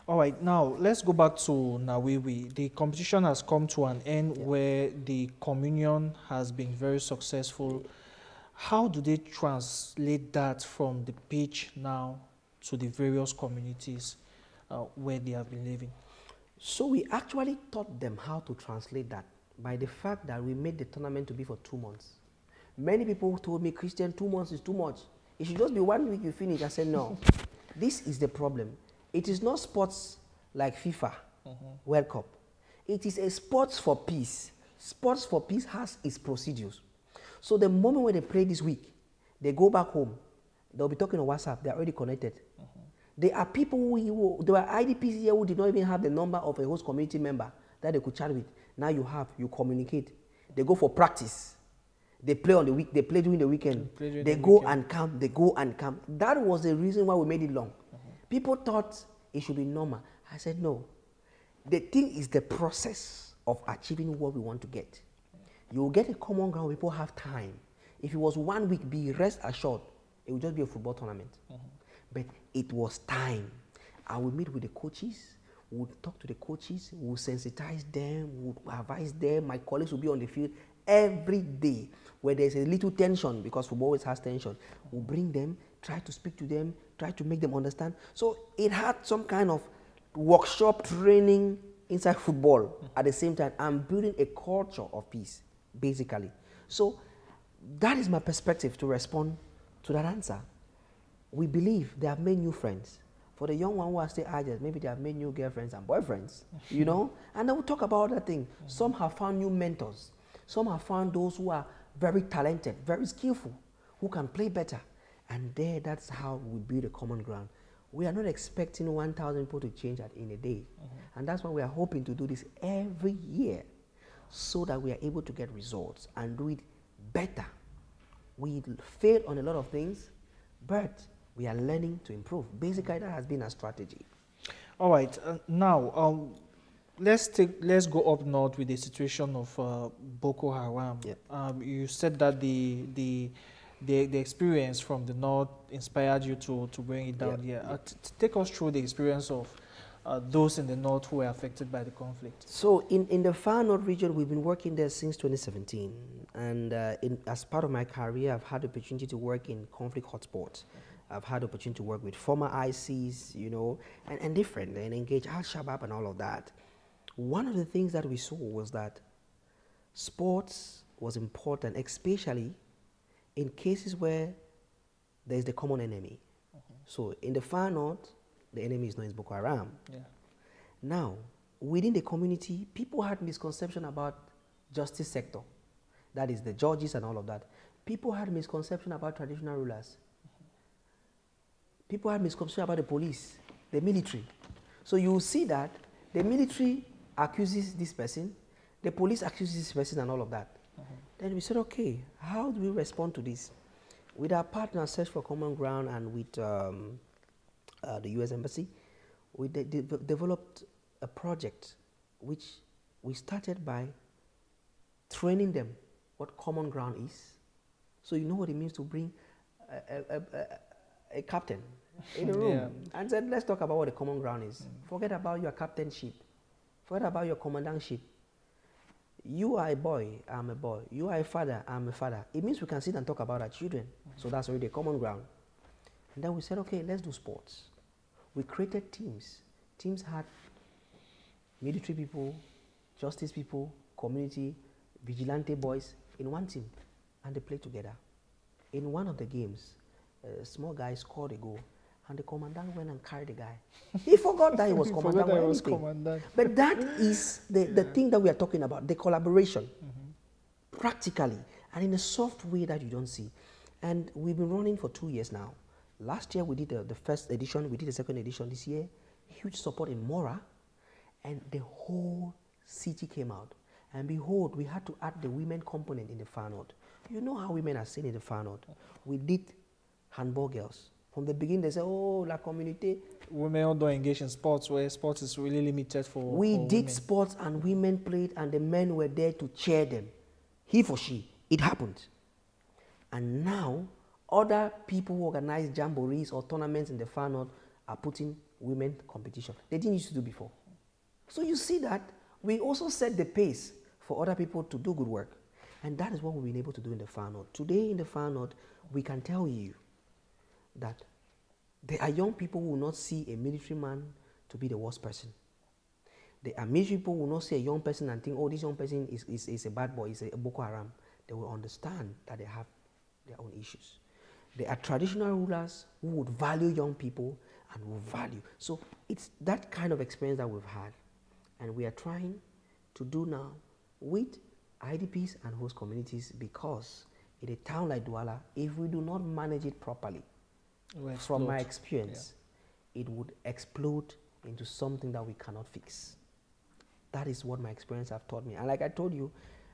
All right, now let's go back to NA WE WE. The competition has come to an end where the communion has been very successful. How do they translate that from the pitch now to the various communities where they have been living? So we actually taught them how to translate that by the fact that we made the tournament to be for 2 months. Many people told me, Christian, 2 months is too much. It should just be 1 week you finish. I said, no. This is the problem. It is not sports like FIFA, World Cup. It is a sports for peace. Sports for peace has its procedures. So the moment when they play this week, they go back home. They'll be talking on WhatsApp. They're already connected. There are people there were IDPs here who did not even have the number of a host community member that they could chat with. Now you have, you communicate. They go for practice. They play on the week. They play during the weekend. They go and come. They go and come. That was the reason why we made it long. People thought it should be normal. I said no. The thing is the process of achieving what we want to get. You will get a common ground. People have time. If it was 1 week, be rest assured, it would just be a football tournament. But it was time. I will meet with the coaches. We would talk to the coaches. We will sensitize them. We will advise them. My colleagues will be on the field every day where there's a little tension, because football always has tension. We'll bring them, try to speak to them, try to make them understand. So it had some kind of workshop training inside football. At the same time, I'm building a culture of peace, basically. So that is my perspective to respond to that answer. We believe they have made new friends. For the young one who are still adults, maybe they have made new girlfriends and boyfriends, you know? And then we'll talk about other things. Some have found new mentors. Some have found those who are very talented, very skillful, who can play better. And there, that's how we build a common ground. We are not expecting 1,000 people to change that in a day. And that's why we are hoping to do this every year so that we are able to get results and do it better. We failed on a lot of things, but we are learning to improve. Basically, that has been our strategy. All right. Now, let's go up north with the situation of Boko Haram. Yep. You said that the experience from the north inspired you to bring it down here. Take us through the experience of those in the north who were affected by the conflict. So in the far north region, we've been working there since 2017. And as part of my career, I've had the opportunity to work in conflict hotspots. I've had the opportunity to work with former ICs, you know, and different, and engage Al-Shabaab and all of that. One of the things that we saw was that sports was important, especially in cases where there is the common enemy. So in the far north, the enemy is known as Boko Haram. Now, within the community, people had misconception about justice sector. That is the judges and all of that. People had misconception about traditional rulers. People had misconception about the police, the military. So you will see that the military accuses this person, the police accuses this person and all of that. Then we said, okay, how do we respond to this? With our partner Search for Common Ground and with the US Embassy, we developed a project which we started by training them what common ground is. So you know what it means to bring a captain, in a room and said, let's talk about what the common ground is. Forget about your captainship. Forget about your commandantship. You are a boy, I'm a boy. You are a father, I'm a father. It means we can sit and talk about our children. So that's already a common ground. And then we said, okay, let's do sports. We created teams. Teams had military people, justice people, community, vigilante boys in one team. And they played together. In one of the games, a small guy scored a goal. And the commandant went and carried the guy. He forgot that he was commandant or anything. But that is the thing that we are talking about, the collaboration, practically, and in a soft way that you don't see. And we've been running for 2 years now. Last year we did the first edition, we did the second edition. This year, huge support in Mora, and the whole city came out. And behold, we had to add the women component in the Far North. You know how women are seen in the Far North. We did handball girls. From the beginning, they say, oh, la communauté. Women don't engage in sports where sports is really limited for We did women. sports and women played and the men were there to cheer them. He for she. It happened. And now, other people who organize jamborees or tournaments in the Far North are putting women competition. They didn't used to do before. So you see that we also set the pace for other people to do good work. And that is what we've been able to do in the Far North. Today in the Far North, we can tell you that there are young people who will not see a military man to be the worst person. There are military people who will not see a young person and think, oh, this young person is a bad boy, is a Boko Haram. They will understand that they have their own issues. There are traditional rulers who would value young people and will value. So it's that kind of experience that we've had. And we are trying to do now with IDPs and host communities, because in a town like Douala, if we do not manage it properly, from my experience, it would explode into something that we cannot fix. That is what my experience have taught me. And like I told you,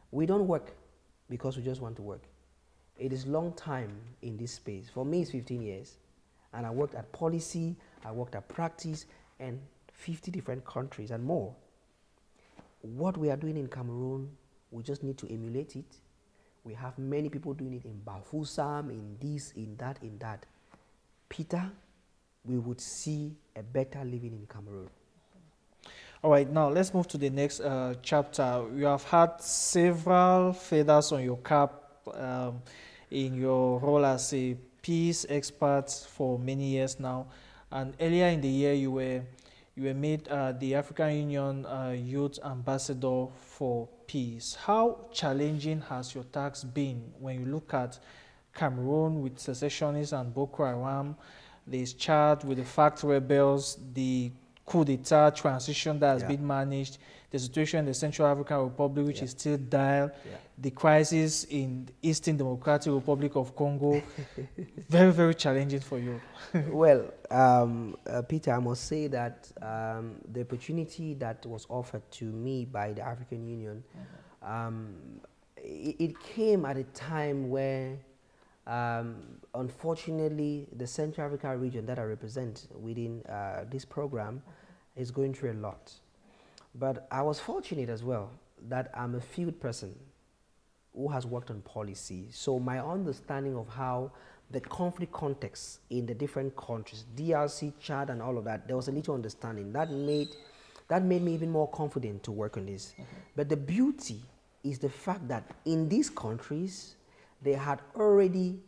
we don't work because we just want to work. It is long time in this space. For me, it's 15 years. And I worked at policy, I worked at practice, and 50 different countries and more. What we are doing in Cameroon, we just need to emulate it. We have many people doing it in Bafoussam, in this, in that, in that. Peter, we would see a better living in Cameroon. All right, now let's move to the next chapter. You have had several feathers on your cap in your role as a peace expert for many years now. And earlier in the year, you were made the African Union Youth Ambassador for Peace. How challenging has your task been when you look at Cameroon with secessionists and Boko Haram, there's Chad with the FACT rebels, the coup d'etat transition that has been managed, the situation in the Central African Republic, which is still dire, the crisis in the Eastern Democratic Republic of Congo. Very, very challenging for you. Well, Peter, I must say that the opportunity that was offered to me by the African Union, it came at a time where unfortunately, the Central Africa region that I represent within this program is going through a lot. But I was fortunate as well that I'm a field person who has worked on policy. So my understanding of how the conflict context in the different countries, DRC, Chad, and all of that, there was a little understanding. That made me even more confident to work on this. But the beauty is the fact that in these countries, they had already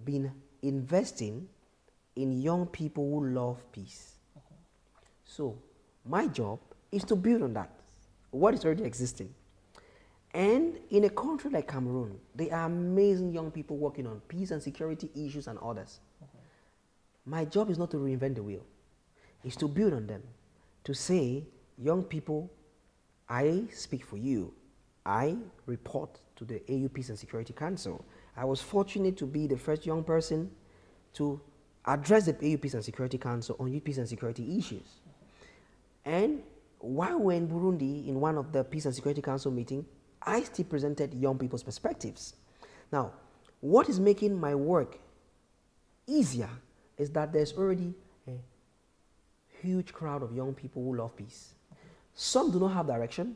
been investing in young people who love peace. So my job is to build on that, what is already existing. And in a country like Cameroon, there are amazing young people working on peace and security issues and others. My job is not to reinvent the wheel. It's to build on them, to say, young people, I speak for you. I report to the AU Peace and Security Council. I was fortunate to be the first young person to address the AU Peace and Security Council on youth peace and security issues. And while we're in Burundi, in one of the Peace and Security Council meetings, I still presented young people's perspectives. Now, what is making my work easier is that there's already a huge crowd of young people who love peace. Some do not have direction.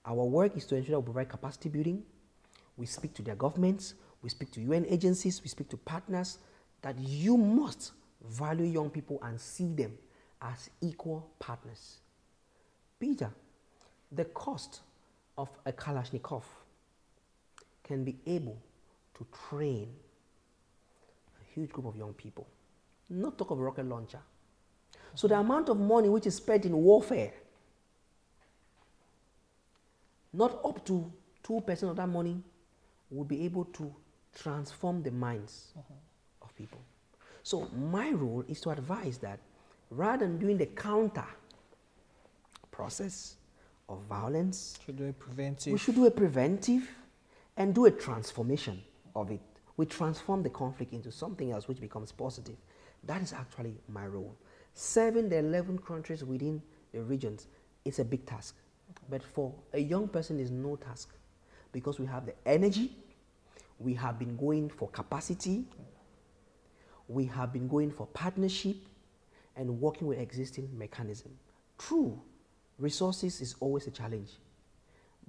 Our work is to ensure that we provide capacity building. We speak to their governments, we speak to UN agencies, we speak to partners, that you must value young people and see them as equal partners. Peter, the cost of a Kalashnikov can be able to train a huge group of young people. Not talk of a rocket launcher. So the amount of money which is spent in warfare, not up to 2% of that money will be able to transform the minds of people. So my role is to advise that rather than doing the counter process of violence, Should do a preventive. we should do a preventive and do a transformation of it. We transform the conflict into something else which becomes positive. That is actually my role. Serving the 11 countries within the regions is a big task. But for a young person, is no task. Because we have the energy, we have been going for capacity, we have been going for partnership, and working with existing mechanism. True, resources is always a challenge.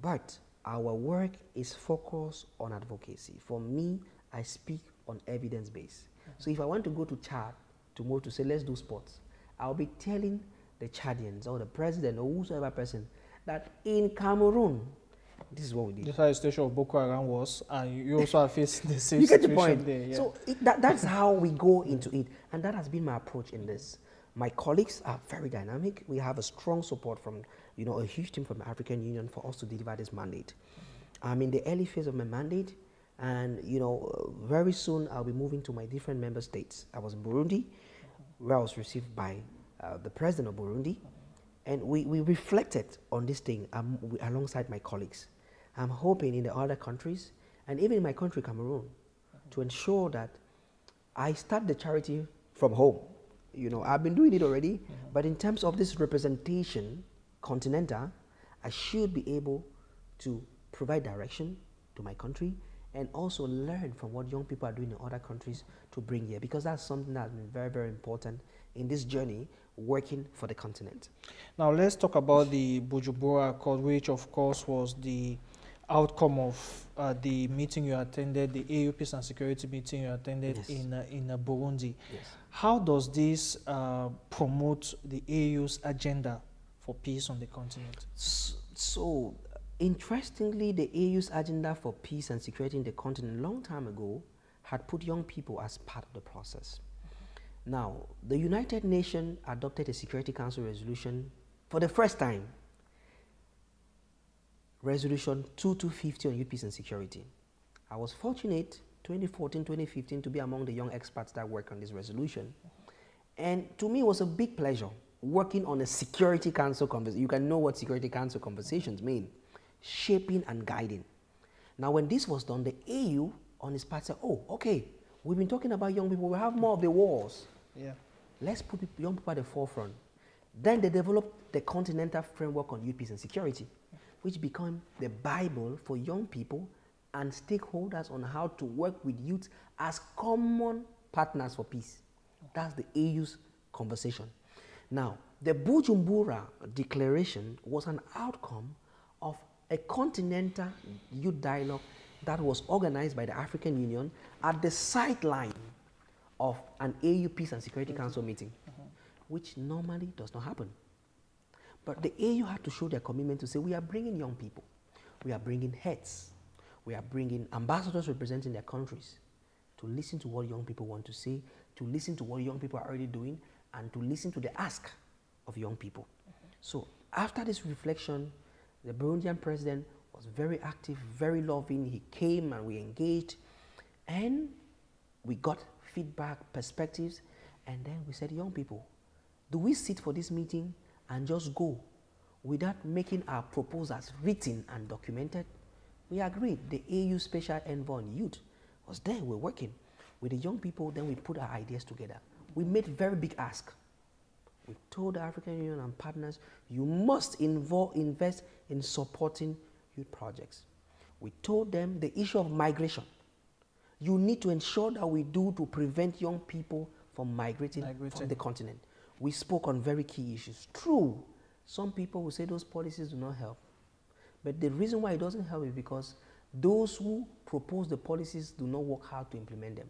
But our work is focused on advocacy. For me, I speak on evidence base. So if I want to go to Chad tomorrow to say, let's do sports, I'll be telling the Chadians or the president or whosoever person that in Cameroon, this is what we did. This is how the situation of Boko Haram was, and you also are facing the same You get the situation point. there. Yeah. So that's how we go into it, and that has been my approach in this. My colleagues are very dynamic. We have a strong support from, a huge team from the African Union for us to deliver this mandate. I'm in the early phase of my mandate, and very soon I'll be moving to my different member states. I was in Burundi, where I was received by the president of Burundi, and we reflected on this thing alongside my colleagues. I'm hoping in the other countries, and even in my country, Cameroon, to ensure that I start the charity from home. I've been doing it already, but in terms of this representation, continental, I should be able to provide direction to my country and also learn from what young people are doing in other countries to bring here, because that's something that's been very, very important in this journey working for the continent. Now let's talk about the Bujumbura Accord, which of course was the outcome of the meeting you attended, the AU Peace and Security meeting you attended in Burundi. Yes. How does this promote the AU's agenda for peace on the continent? So interestingly, the AU's agenda for peace and security in the continent a long time ago had put young people as part of the process. Now, the United Nations adopted a Security Council resolution for the first time, Resolution 2250 on youth peace and security. I was fortunate 2014, 2015 to be among the young experts that work on this resolution. And to me, it was a big pleasure working on a Security Council conversation. You can know what Security Council conversations mean. Shaping and guiding. Now, when this was done, the AU on its part said, oh, okay, we've been talking about young people, we have more of the wars. Yeah. Let's put young people at the forefront. Then they developed the Continental Framework on Youth Peace and Security, which became the Bible for young people and stakeholders on how to work with youth as common partners for peace. That's the AU's conversation. Now, the Bujumbura Declaration was an outcome of a continental youth dialogue that was organized by the African Union at the sideline of an AU Peace and Security Council meeting, which normally does not happen. But the AU had to show their commitment to say, we are bringing young people, we are bringing heads, we are bringing ambassadors representing their countries to listen to what young people want to say, to listen to what young people are already doing, and to listen to the ask of young people. So after this reflection, the Burundian president was very active, very loving. He came and we engaged, and we got feedback, perspectives, and then we said, young people, do we sit for this meeting and just go without making our proposals written and documented? We agreed. The AU Special Envoy on Youth was there. We're working with the young people. Then we put our ideas together. We made very big ask. We told the African Union and partners, you must invest in supporting youth projects. We told them the issue of migration. You need to ensure that we do to prevent young people from migrating from the continent. We spoke on very key issues. True, some people will say those policies do not help. But the reason why it doesn't help is because those who propose the policies do not work hard to implement them.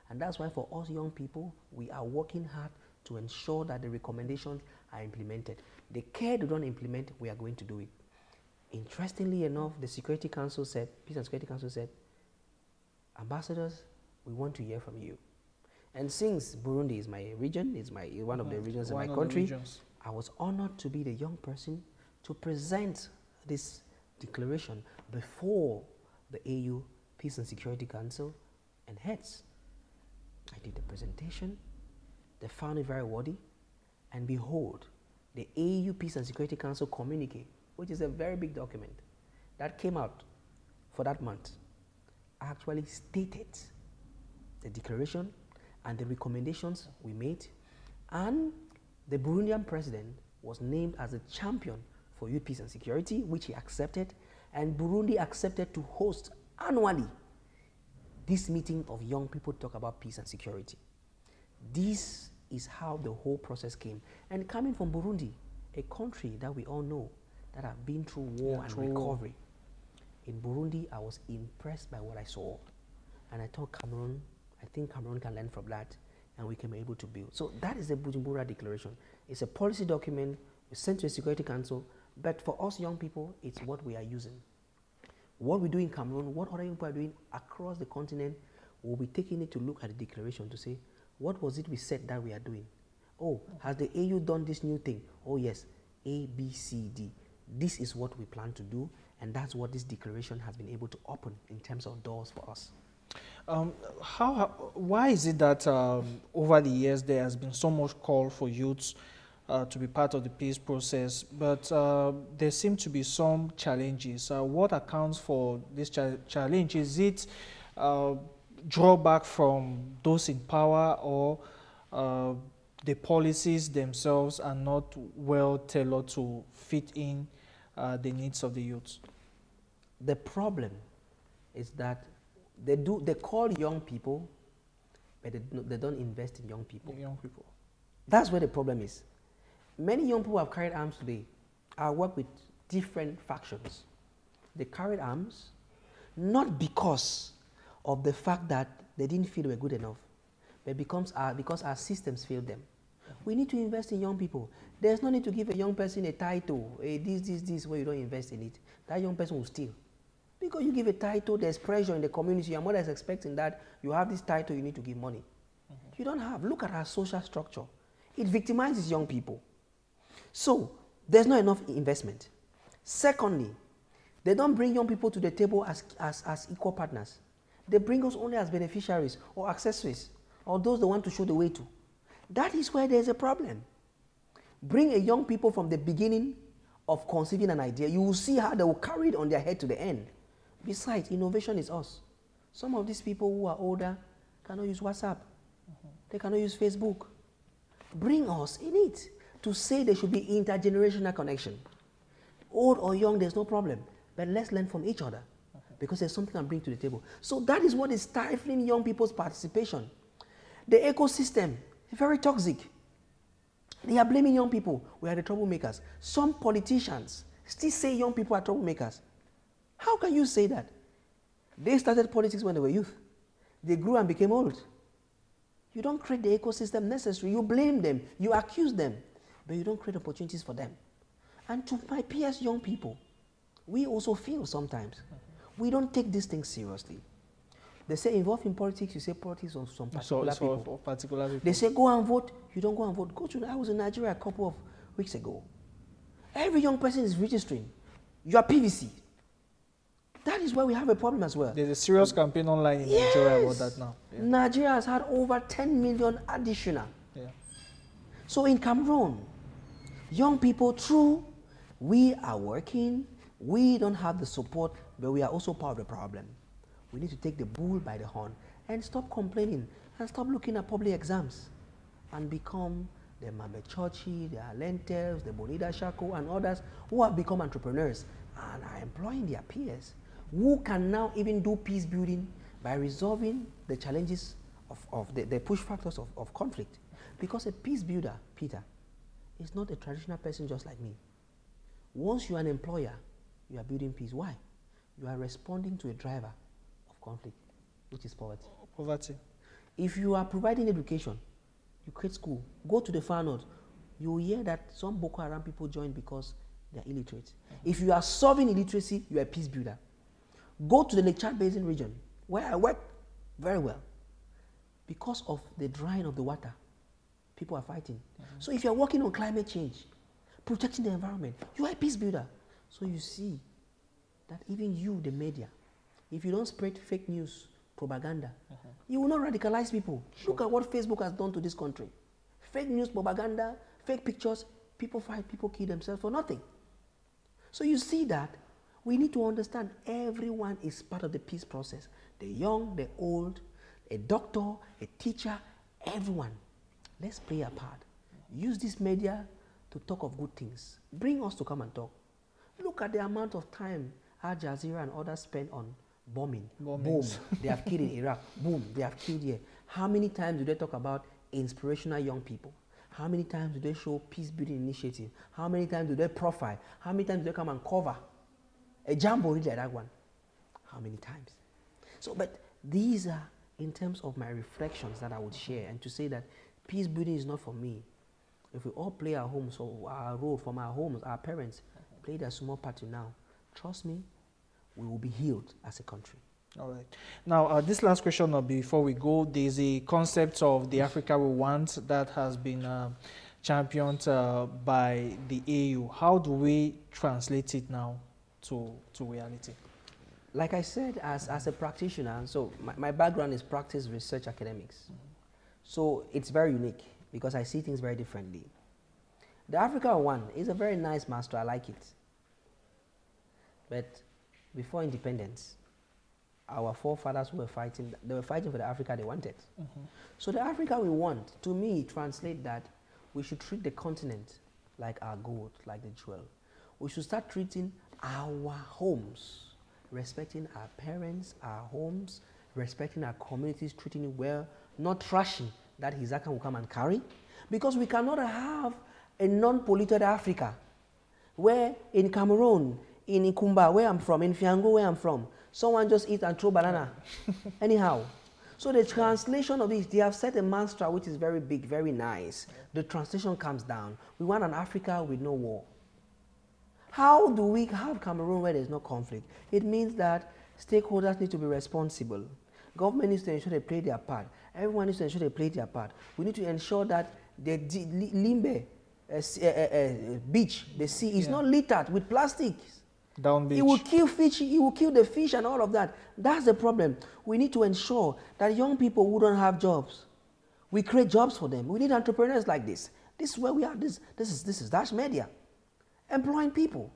And that's why for us young people, we are working hard to ensure that the recommendations are implemented. The care they don't implement, we are going to do it. Interestingly enough, the Security Council said, Peace and Security Council said, ambassadors, we want to hear from you. And since Burundi is my region, is one of the regions in my country, I was honored to be the young person to present this declaration before the AU Peace and Security Council and heads. I did the presentation, they found it very worthy, and behold, the AU Peace and Security Council communique, which is a very big document, that came out for that month, actually stated the declaration and the recommendations we made, and the Burundian president was named as a champion for youth peace and security, which he accepted, and Burundi accepted to host annually this meeting of young people to talk about peace and security. This is how the whole process came. And coming from Burundi, a country that we all know that have been through war and recovery, in Burundi, I was impressed by what I saw. And I thought Cameroon, I think Cameroon can learn from that, and we can be able to build. So that is the Bujumbura Declaration. It's a policy document, we sent to the Security Council, but for us young people, it's what we are using. What we do in Cameroon, what other people are doing across the continent, we'll be taking it to look at the declaration to say, what was it we said that we are doing? Oh, has the AU done this new thing? Oh yes, A, B, C, D. This is what we plan to do, and that's what this declaration has been able to open in terms of doors for us. Why is it that over the years there has been so much call for youths to be part of the peace process, but there seem to be some challenges? What accounts for this challenge? Is it drawback from those in power, or the policies themselves are not well tailored to fit in the needs of the youth? The problem is that they call young people, but they don't invest in young people. That's where the problem is. Many young people have carried arms today. I work with different factions. They carried arms not because of the fact that they didn't feel they were good enough, but because our systems failed them. We need to invest in young people. There's no need to give a young person a title, this, where you don't invest in it. That young person will steal. Because you give a title, there's pressure in the community. Your mother is expecting that you have this title, you need to give money. You don't have. Look at our social structure. It victimizes young people. So, there's not enough investment. Secondly, they don't bring young people to the table as equal partners. They bring us only as beneficiaries or accessories, or those they want to show the way to. That is where there's a problem. Bring a young people from the beginning of conceiving an idea. You will see how they will carry it on their head to the end. Besides, innovation is us. Some of these people who are older cannot use WhatsApp. They cannot use Facebook. Bring us in it to say there should be intergenerational connection. Old or young, there's no problem. But let's learn from each other, because there's something I bring to the table. So that is what is stifling young people's participation. The ecosystem is very toxic. They are blaming young people. We are the troublemakers. Some politicians still say young people are troublemakers. How can you say that? They started politics when they were youth. They grew and became old. You don't create the ecosystem necessary. You blame them. You accuse them. But you don't create opportunities for them. And to my peers, young people, we also feel sometimes we don't take these things seriously. They say involved in politics, you say politics on some particular people. For particular people. They say go and vote, you don't go and vote. I was in Nigeria a couple of weeks ago. Every young person is registering. You are PVC. That is where we have a problem as well. There's a serious campaign online in Nigeria about that now. Yeah. Nigeria has had over 10 million additional. Yeah. So in Cameroon, young people, true, we are working, we don't have the support, but we are also part of the problem. We need to take the bull by the horn and stop complaining and stop looking at public exams and become the Mamechochi, the Alentels, the Bonida Shako, and others who have become entrepreneurs and are employing their peers, who can now even do peace building by resolving the challenges of the push factors of conflict. Because a peace builder, Peter, is not a traditional person just like me. Once you are an employer, you are building peace. Why? You are responding to a driver of conflict, which is poverty. If you are providing education, you create school, go to the far north, you will hear that some Boko Haram people join because they are illiterate. If you are solving illiteracy, you are a peace builder. Go to the Lake Chad Basin region, where I work very well. Because of the drying of the water, people are fighting. So if you're working on climate change, protecting the environment, you are a peace builder. So you see that even you, the media, if you don't spread fake news, propaganda, you will not radicalize people. Sure. Look at what Facebook has done to this country. Fake news, propaganda, fake pictures, people fight, people kill themselves for nothing. So you see that we need to understand everyone is part of the peace process. The young, the old, a doctor, a teacher, everyone. Let's play a part. Use this media to talk of good things. Bring us to come and talk. Look at the amount of time Al Jazeera and others spend on bombing. Boom, they have killed in Iraq. Boom, they have killed here. How many times do they talk about inspirational young people? How many times do they show peace-building initiative? How many times do they profile? How many times do they come and cover a jamboree like that one? How many times? So, but these are in terms of my reflections that I would share, and to say that peace-building is not for me. If we all play our homes, or our role from our homes, our parents play their small part now, trust me, we will be healed as a country. All right. Now, this last question before we go, there's a concept of the Africa we want that has been championed by the AU. How do we translate it now to reality? Like I said, as a practitioner, so my background is practice research academics. So it's very unique because I see things very differently. The Africa One is a very nice master, I like it. But before independence, our forefathers who were fighting, they were fighting for the Africa they wanted. So the Africa we want, to me, translate that we should treat the continent like our gold, like the jewel. We should start treating our homes, respecting our parents, our homes, respecting our communities, treating it well, not trashing that Hizaka will come and carry. Because we cannot have a non-polluted Africa where in Cameroon, in Ikumba, where I'm from, in Fiango, where I'm from, someone just eat and throw banana. Anyhow. So the translation of this, they have set a mantra which is very big, very nice. The translation comes down. We want an Africa with no war. How do we have Cameroon where there's no conflict? It means that stakeholders need to be responsible. Government needs to ensure they play their part. Everyone needs to ensure they play their part. We need to ensure that the Limbe beach, the sea, is not littered with plastics. Down beach. It will kill fish, it will kill the fish and all of that. That's the problem. We need to ensure that young people who don't have jobs, we create jobs for them. We need entrepreneurs like this. This is where we are. This is Dash Media. Employing people.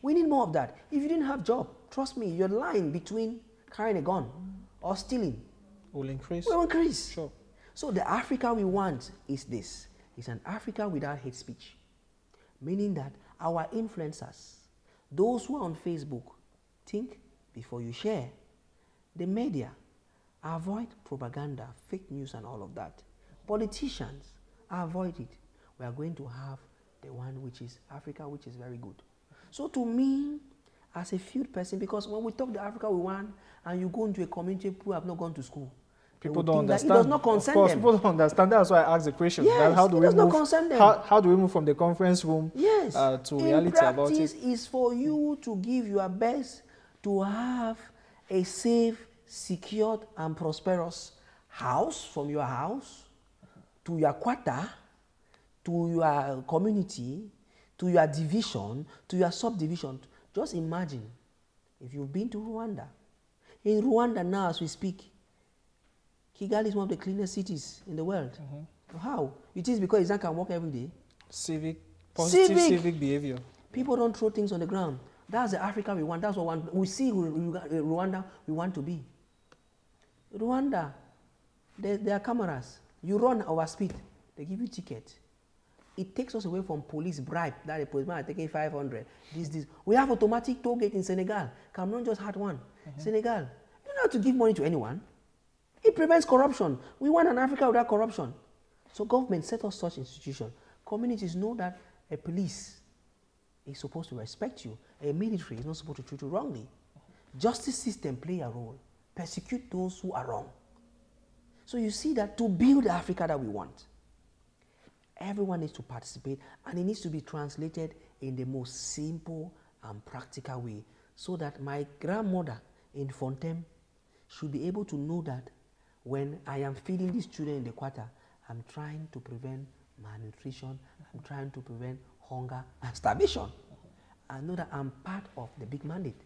We need more of that. If you didn't have job, trust me, your line between carrying a gun or stealing will increase. Will increase. Sure. So the Africa we want is this. It's an Africa without hate speech. Meaning that our influencers, those who are on Facebook, think before you share. The media, avoid propaganda, fake news and all of that. Politicians, avoid it. We are going to have the one which is Africa, which is very good. So to me, as a field person, because when we talk the Africa we want, and you go into a community who have not gone to school, people don't understand. It does not concern them. Of course, people don't understand. That's why I asked the question. Yes, how do it we does move, not concern them. How do we move from the conference room to reality about it? In practice, is for you to give your best to have a safe, secured, and prosperous house, from your house to your quarter, to your community, to your division, to your subdivision. Just imagine if you've been to Rwanda. In Rwanda now, as we speak, Kigali is one of the cleanest cities in the world. How? It is because Isaac can walk every day. Positive civic behavior. People don't throw things on the ground. That's the Africa we want. That's what we see Rwanda we want to be. Rwanda, there are cameras. You run over speed, they give you ticket. It takes us away from police bribe that the policeman is taking 500. We have automatic toll gate in Senegal. Cameroon just had one. Senegal, you don't have to give money to anyone. It prevents corruption. We want an Africa without corruption. So government set us such institution. Communities know that a police is supposed to respect you. A military is not supposed to treat you wrongly. Justice system play a role. Persecute those who are wrong. So you see that to build the Africa that we want, everyone needs to participate, and it needs to be translated in the most simple and practical way, so that my grandmother in Fontaine should be able to know that when I am feeding these children in the quarter, I'm trying to prevent malnutrition, I'm trying to prevent hunger and starvation. I know that I'm part of the big mandate.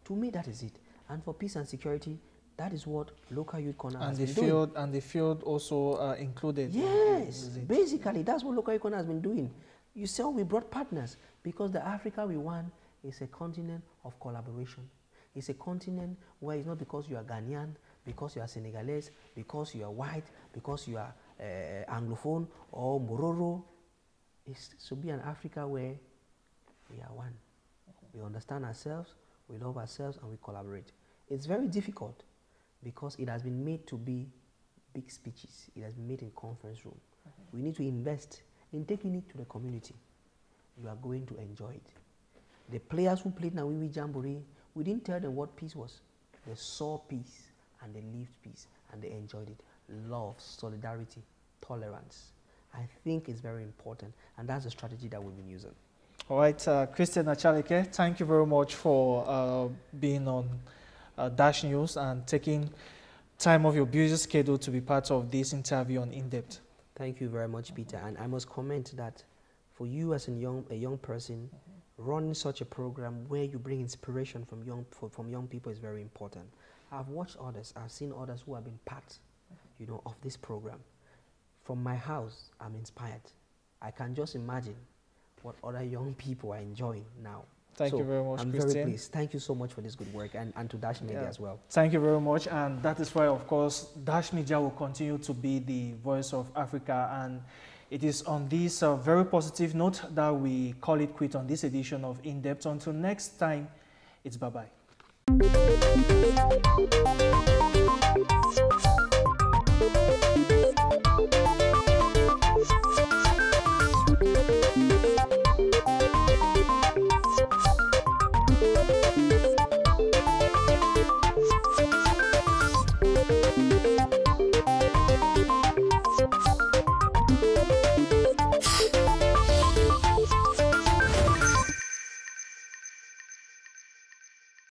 To me, that is it. And for peace and security, that is what local youth corner has been doing. And the field also included. Yes, basically, that's what local youth corner has been doing. You saw we brought partners, because the Africa we want is a continent of collaboration. It's a continent where it's not because you are Ghanaian, because you are Senegalese, because you are white, because you are Anglophone or Mororo. It should be an Africa where we are one. We understand ourselves, we love ourselves, and we collaborate. It's very difficult because it has been made to be big speeches. It has been made in conference room. We need to invest in taking it to the community. You are going to enjoy it. The players who played NA WE WE Jamboree, we didn't tell them what peace was. They saw peace and they lived peace and they enjoyed it. Love, solidarity, tolerance. I think it's very important, and that's the strategy that we've been using. All right, Christian Achaleke, thank you very much for being on Dash News and taking time off your busy schedule to be part of this interview on INDEPHT. Thank you very much, Peter. And I must comment that for you as a young person, running such a program where you bring inspiration from young people is very important. I've watched others, I've seen others who have been part, of this program. From my house, I'm inspired. I can just imagine what other young people are enjoying now. Thank you very much, Christian. I'm very pleased. Thank you so much for this good work, and to Dash Media as well. Thank you very much, and that is why, of course, Dash Media will continue to be the voice of Africa, and it is on this very positive note that we call it quit on this edition of INDEPHT. Until next time, it's bye-bye.